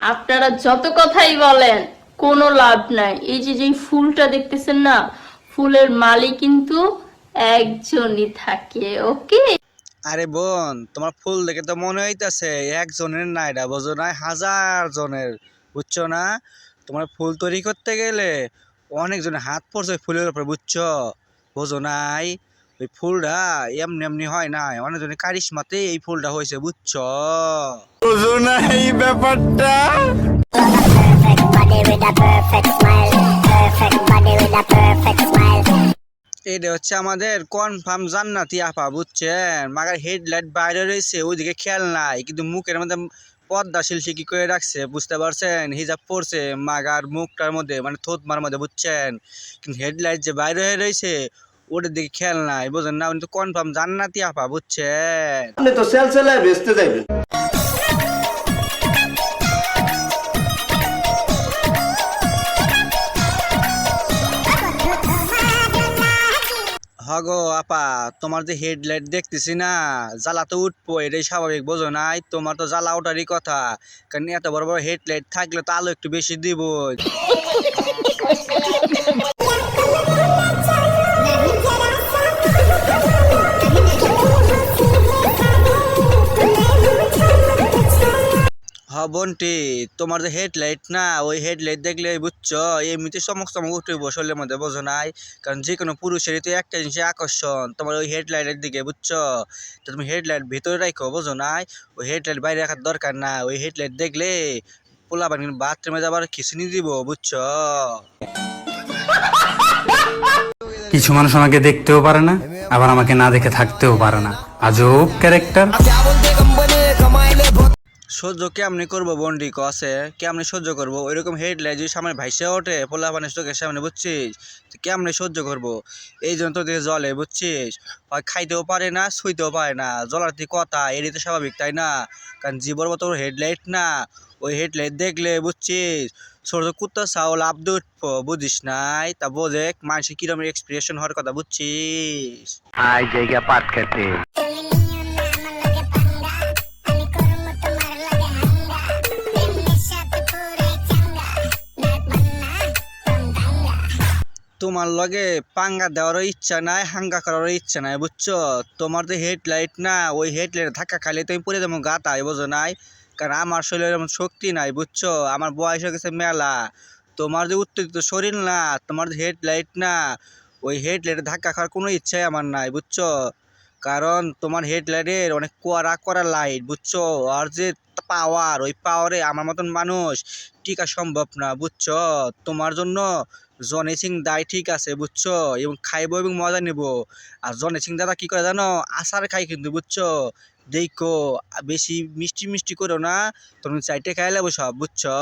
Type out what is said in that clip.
আপনারা যত কথাই বলেন কোনো লাভ নাই। এই যে যেই ফুলটা দেখতেছেন না, ফুলের মালি কিন্তু একজনই থাকে। ওকে। আরে বোন, তোমার ফুল দেখে তো মনে হইতাছে একজনের না, এটা বোঝো না, হাজার জনের। বুঝছো না? তোমার ফুল তৈরি করতে গেলে অনেকজনের হাত পড়ছে ওই ফুলের উপরে, বুঝছো? বোঝো নাই? ওই ফুলটা এমনি এমনি হয় না, অনেকজনের কারিশমাতে এই ফুলটা হয়েছে, বুঝছো? বোঝো না এই ব্যাপারটা? Perfect body with a perfect smile. Perfect body with a perfect smile. এটা হচ্ছে আমাদের কনফার্ম জান্নাতি আপা, বুঝছেন? মাগার হেডলাইট বাইরে রয়েছে, ওইদিকে খেয়াল নাই, কিন্তু মুখের মধ্যে পর্দা শিলশি কি করে রাখছে, বুঝতে পারছেন? হিজাব পড়ছে মাগার মুখটার মধ্যে, মানে থোতমার মধ্যে, বুঝছেন? কিন্তু হেডলাইট যে বাইরে হয়ে রয়েছে ওটার দিকে খেয়াল নাই, বুঝেন না? উনি তো কনফার্ম জান্নাতি আপা, বুঝছেন? আপনি তো সেল সেলায় বেচতে যাইবেন। হগো আপা, তোমার যে হেডলাইট দেখতেছি না, জ্বালা তো উঠবো, এটাই স্বাভাবিক, বোঝো নাই? তোমার তো জ্বালা ওঠারই কথা, কারণ এত বড় বড় হেডলাইট থাকলে তো আলো একটু বেশি দিব। বন্টি, তোমার যে হেডলাইট না, ওই হেডলাইট দেখলে বুঝছো এমনিতে চমক চমক উঠবো শরীরের মধ্যে, বোঝো নাই? কারণ যে কোনো পুরুষেরই তো একটা জিনিসের আকর্ষণ তোমার ওই হেডলাইটের দিকে, বুঝছো? তো তুমি হেডলাইট ভিতরে রাখো, বোঝো নাই? ওই হেডলাইট বাইরে রাখার দরকার না, ওই হেডলাইট দেখলে পোলাপান কিন্তু বাথরুমে যাবার খিচুনি দিব, বুঝছো? কিছু মানুষ আমাকে দেখতেও পারে না, আবার আমাকে না দেখে থাকতেও পারে না। আজব ক্যারেক্টার। সহ্য কেমনি করবো বন্ডি, কসে কেমনি সহ্য করবো? ওইরকম হেডলাইট যদি সামনে ভাইসে ওঠে পোলাপানের চোখের সামনে, বুঝছিস? তো কেমনি সহ্য করবো? এই জন্য তো দিকে জলে, বুঝছিস? হয় খাইতেও পারে না, শুইতেও পারে না, জলার তুই কথা এটাই তো স্বাভাবিক, তাই না? কারণ জীবন মতো হেডলাইট না, ওই হেডলাইট দেখলে, বুঝছিস, ছোট ছোট কুত্তা চাও লাভ দিয়ে উঠবো, বুঝিস নাই? তা বোঝে মানুষের কিরকম এক্সপ্রেশন হওয়ার কথা, বুঝছিস? আই জায়গা পাট খেতে তোমার লগে পাঙ্গা দেওয়ারও ইচ্ছা নাই, হাঙ্গা করারও ইচ্ছা নাই, বুঝছো? তোমার যে হেডলাইট না, ওই হেডলাইট ধাক্কা খাইলে তুমি পরে যেমন গাতাই, বোঝো নাই? কারণ আমার শরীরে এমন শক্তি নাই, বুঝছো? আমার বয়স হয়ে গেছে মেলা। তোমার যে উত্তেজিত শরীর না, তোমার যে হেডলাইট না, ওই হেডলাইটে ধাক্কা খাওয়ার কোনো ইচ্ছাই আমার নাই, বুঝছো? কারণ তোমার হেডলাইটের অনেক কড়া কড়া লাইট, বুঝছো? আর যে পাওয়ার, ওই পাওয়ারে আমার মতন মানুষ টিকা সম্ভব না, বুঝছো? তোমার জন্য জনি সিং দায় ঠিক আছে, বুঝছো? এবং খাইবো এবং মজা নিব। আর জনি সিং দাদা কি করে জানো? আচার খাই কিন্তু, বুঝছো? দেখো, বেশি মিষ্টি মিষ্টি করো না, তুমি চাইটে খাইলে সব, বুঝছো?